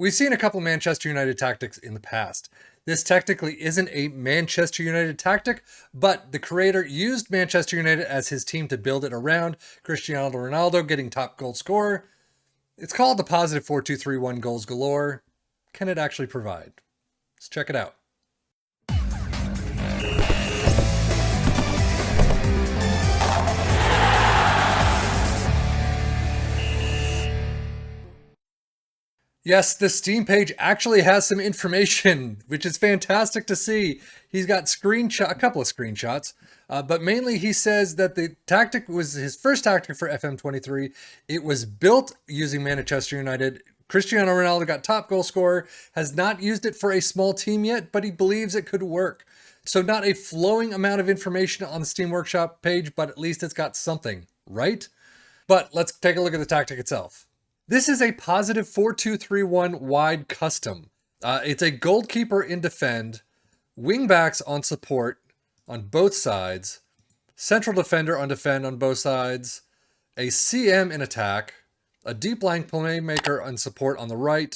We've seen a couple Manchester United tactics in the past. This technically isn't a Manchester United tactic, but the creator used Manchester United as his team to build it around Cristiano Ronaldo getting top goal scorer. It's called the positive 4-2-3-1 goals galore. Can it actually provide? Let's check it out. Yes, the Steam page actually has some information, which is fantastic to see. He's got a couple of screenshots, but mainly he says that the tactic was his first tactic for FM23. It was built using Manchester United. Cristiano Ronaldo got top goal scorer, has not used it for a small team yet, but he believes it could work. So not a flowing amount of information on the Steam Workshop page, but at least it's got something, right? But let's take a look at the tactic itself. This is a positive 4-2-3-1 wide custom. It's a goalkeeper in defend, wingbacks on support on both sides, central defender on defend on both sides, a CM in attack, a deep line playmaker on support on the right,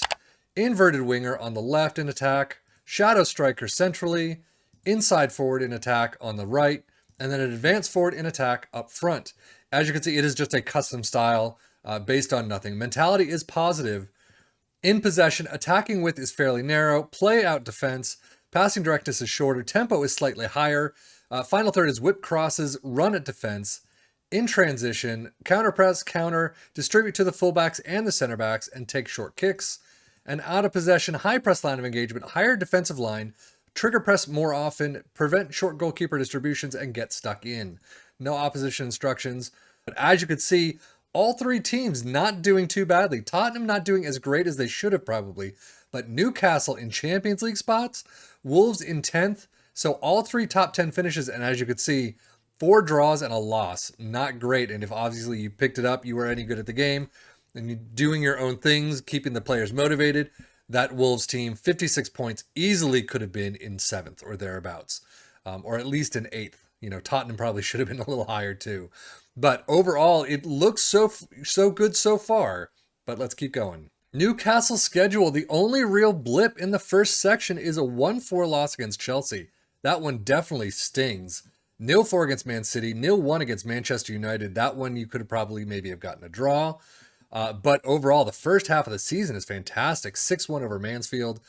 inverted winger on the left in attack, shadow striker centrally, inside forward in attack on the right, and then an advanced forward in attack up front. As you can see, it is just a custom style. Based on nothing. Mentality is positive. In possession, attacking width is fairly narrow. Play out defense. Passing directness is shorter. Tempo is slightly higher. Final third is whip crosses, run at defense. In transition, counter press, counter, distribute to the fullbacks and the center backs, and take short kicks. And out of possession, high press line of engagement, higher defensive line, trigger press more often, prevent short goalkeeper distributions, and get stuck in. No opposition instructions. But as you can see, all three teams not doing too badly. Tottenham not doing as great as they should have probably, but Newcastle in Champions League spots, Wolves in 10th. So all three top 10 finishes, and as you could see, 4 draws and a loss. Not great. And if obviously you picked it up, you were any good at the game, and you're doing your own things, keeping the players motivated, that Wolves team, 56 points, easily could have been in 7th or thereabouts, or at least in 8th. You know, Tottenham probably should have been a little higher too. But overall, it looks so good so far. But let's keep going. Newcastle's schedule, the only real blip in the first section is a 1-4 loss against Chelsea. That one definitely stings. 0-4 against Man City, 0-1 against Manchester United. That one you could have probably maybe have gotten a draw. But overall, the first half of the season is fantastic. 6-1 over Mansfield,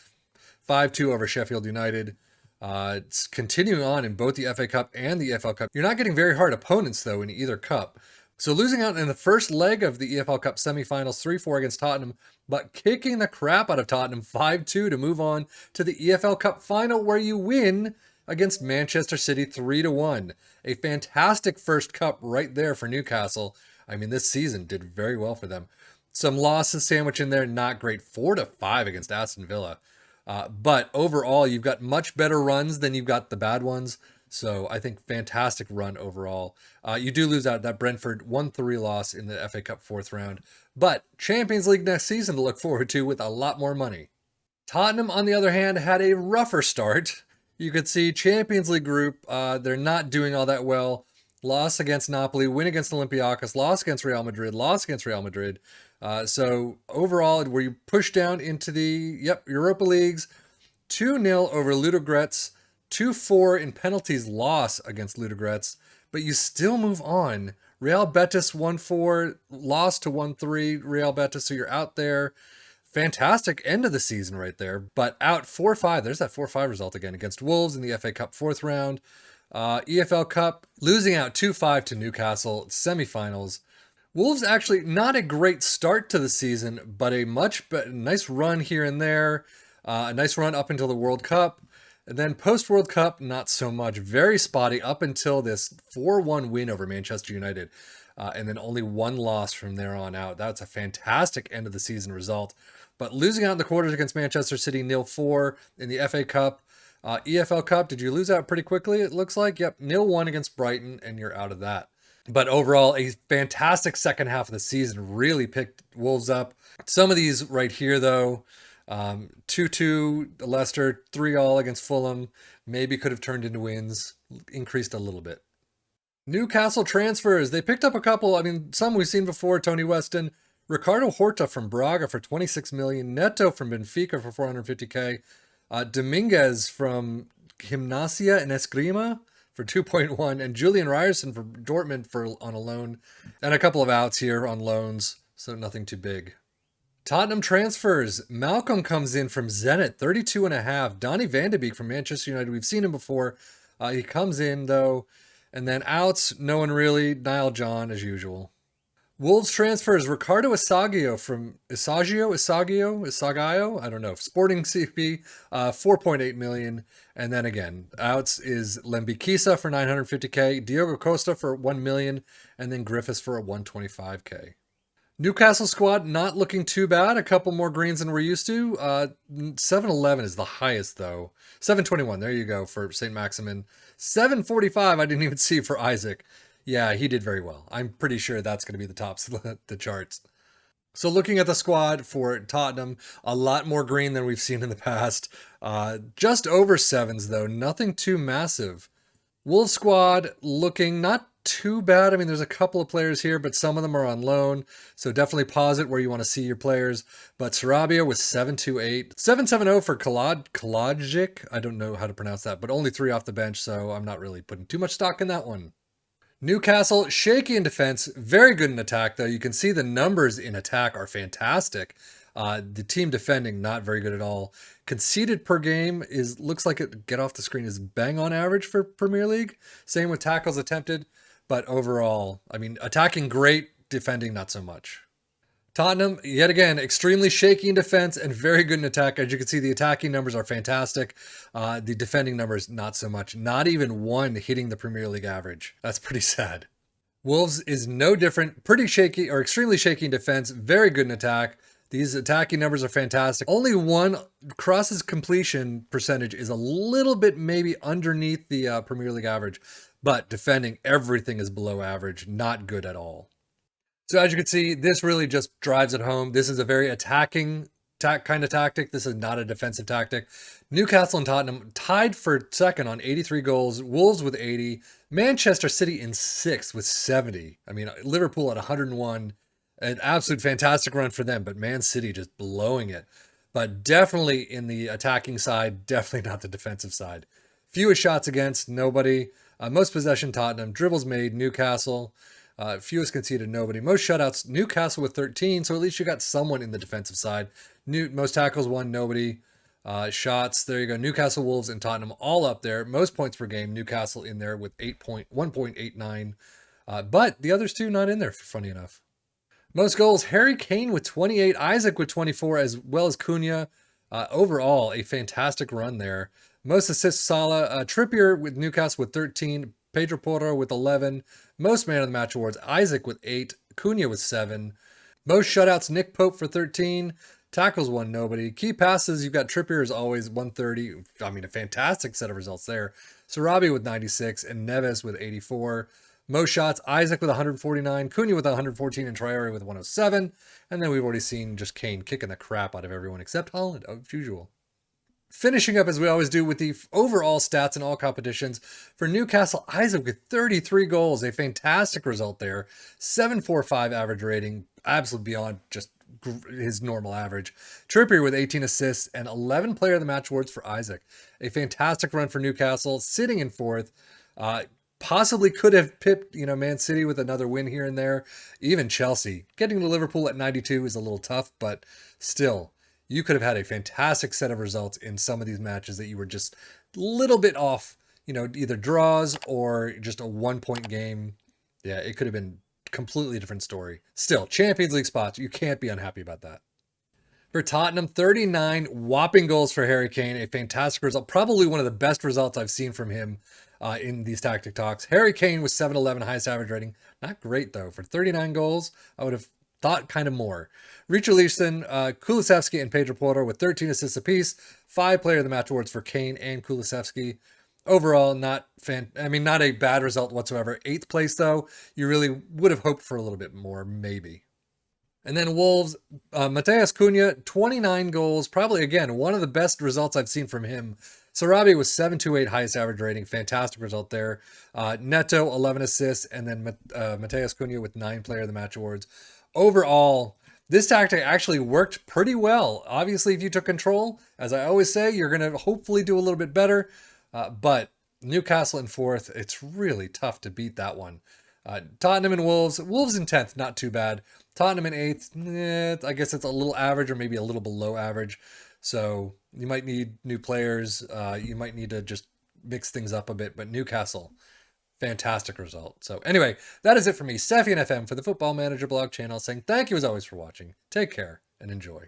5-2 over Sheffield United. It's continuing on in both the FA Cup and the EFL Cup. You're not getting very hard opponents, though, in either cup. So losing out in the first leg of the EFL Cup semifinals, 3-4 against Tottenham, but kicking the crap out of Tottenham 5-2 to move on to the EFL Cup final, where you win against Manchester City 3-1. A fantastic first cup right there for Newcastle. I mean, this season did very well for them. Some losses sandwiched in there, not great. 4-5 against Aston Villa. But overall, you've got much better runs than you've got the bad ones. So I think fantastic run overall. You do lose out that Brentford 1-3 loss in the FA Cup 4th round. But Champions League next season to look forward to with a lot more money. Tottenham, on the other hand, had a rougher start. You could see Champions League group, they're not doing all that well. Loss against Napoli, win against Olympiacos, loss against Real Madrid, loss against Real Madrid. So overall, were you pushed down into the Europa Leagues, 2-0 over Ludogorets, 2-4 in penalties loss against Ludogorets, but you still move on. Real Betis 1-4, lost to 1-3 Real Betis, so you're out there. Fantastic end of the season right there, but out 4-5. There's that 4-5 result again against Wolves in the FA Cup 4th round. EFL Cup, losing out 2-5 to Newcastle, semifinals. Wolves actually not a great start to the season, but a nice run here and there. A nice run up until the World Cup. And then post-World Cup, not so much. Very spotty up until this 4-1 win over Manchester United. And then only one loss from there on out. That's a fantastic end of the season result. But losing out in the quarters against Manchester City 0-4 in the FA Cup. EFL Cup, did you lose out pretty quickly, it looks like? Yep, 0-1 against Brighton, and you're out of that. But overall, a fantastic second half of the season. Really picked Wolves up. Some of these right here, though, 2-2 Leicester, 3-3 against Fulham, maybe could have turned into wins, increased a little bit. Newcastle transfers, they picked up a couple. I mean, some we've seen before. Tony Weston, Ricardo Horta from Braga for 26 million. Neto from Benfica for 450k. Dominguez from Gimnasia and Esgrima for 2.1, and Julian Ryerson for Dortmund on a loan, and a couple of outs here on loans, so nothing too big. Tottenham transfers. Malcolm comes in from Zenit, 32.5. Donny van de Beek from Manchester United. We've seen him before. He comes in, though. And then outs, no one really. Niall John, as usual. Wolves transfers. Ricardo Isagio from Isagio? I don't know. Sporting CP, 4.8 million. And then again, outs is Lembikisa for 950k. Diogo Costa for 1 million. And then Griffiths for a 125k. Newcastle squad not looking too bad. A couple more greens than we're used to. 711 is the highest, though. 721, there you go, for St. Maximin. 745, I didn't even see for Isaac. Yeah, he did very well. I'm pretty sure that's going to be the tops of the charts. So looking at the squad for Tottenham, a lot more green than we've seen in the past. Just over sevens, though. Nothing too massive. Wolves squad looking not too bad. I mean, there's a couple of players here, but some of them are on loan. So definitely pause it where you want to see your players. But Sarabia was 728. 770 for Kalajic. I don't know how to pronounce that, but only 3 off the bench, so I'm not really putting too much stock in that one. Newcastle, shaky in defense, very good in attack, though. You can see the numbers in attack are fantastic. The team defending, not very good at all. Conceded per game looks like get off the screen, is bang on average for Premier League. Same with tackles attempted. But overall, I mean, attacking great, defending not so much. Tottenham, yet again, extremely shaky in defense and very good in attack. As you can see, the attacking numbers are fantastic. The defending numbers, not so much. Not even one hitting the Premier League average. That's pretty sad. Wolves is no different. Pretty shaky, or extremely shaky in defense. Very good in attack. These attacking numbers are fantastic. Only one crosses completion percentage is a little bit maybe underneath the Premier League average. But defending, everything is below average. Not good at all. So as you can see, this really just drives it home. This is a very attacking kind of tactic. This is not a defensive tactic. Newcastle and Tottenham tied for second on 83 goals. Wolves with 80. Manchester City in 6th with 70. I mean, Liverpool at 101. An absolute fantastic run for them, but Man City just blowing it. But definitely in the attacking side, definitely not the defensive side. Fewest shots against, nobody. Most possession, Tottenham. Dribbles made, Newcastle. Fewest conceded, nobody. Most shutouts, Newcastle with 13. So at least you got someone in the defensive side. Most tackles, 1, nobody. Shots, there you go. Newcastle, Wolves, and Tottenham all up there. Most points per game, Newcastle in there with 1.89. But the others two not in there, funny enough. Most goals, Harry Kane with 28. Isaac with 24, as well as Cunha. Overall, a fantastic run there. Most assists, Salah. Trippier with Newcastle with 13. Pedro Porro with 11. Most man of the match awards, Isaac with 8. Cunha with 7. Most shutouts, Nick Pope for 13. Tackles, 1, nobody. Key passes, you've got Trippier as always, 130. I mean, a fantastic set of results there. Sarabi with 96 and Neves with 84. Most shots, Isaac with 149, Cunha with 114, and Traore with 107. And then we've already seen just Kane kicking the crap out of everyone except Holland, as usual. Finishing up as we always do with the overall stats in all competitions. For Newcastle, Isaac with 33 goals, a fantastic result there. 7.45 average rating, absolute beyond just his normal average. Trippier with 18 assists and 11 player of the match awards for Isaac. A fantastic run for Newcastle, sitting in 4th. Possibly could have pipped, Man City with another win here and there. Even Chelsea. Getting to Liverpool at 92 is a little tough, but still, you could have had a fantastic set of results in some of these matches that you were just a little bit off, either draws or just a 1-point game. Yeah, it could have been a completely different story. Still, Champions League spots, you can't be unhappy about that. For Tottenham, 39 whopping goals for Harry Kane, a fantastic result. Probably one of the best results I've seen from him in these tactic talks. Harry Kane was 711, highest average rating. Not great, though. For 39 goals, I would have thought kind of more. Richarlison, Kulusevski, and Pedro Porro with 13 assists apiece. 5 player of the match awards for Kane and Kulusevski. Overall, not a bad result whatsoever. 8th place, though. You really would have hoped for a little bit more, maybe. And then Wolves, Mateus Cunha, 29 goals. Probably, again, one of the best results I've seen from him. Sarabi was 7.28 highest average rating. Fantastic result there. Neto, 11 assists. And then Mateus Cunha with 9 player of the match awards. Overall, This tactic actually worked pretty well. Obviously, if you took control, as I always say, you're going to hopefully do a little bit better. But Newcastle in fourth, it's really tough to beat that one. Tottenham and Wolves. Wolves in 10th, not too bad. Tottenham in 8th, I guess it's a little average or maybe a little below average. So you might need new players. You might need to just mix things up a bit. But Newcastle, fantastic result. So anyway, that is it for me, Steffi and FM, for the Football Manager blog channel, saying thank you as always for watching. Take care and enjoy.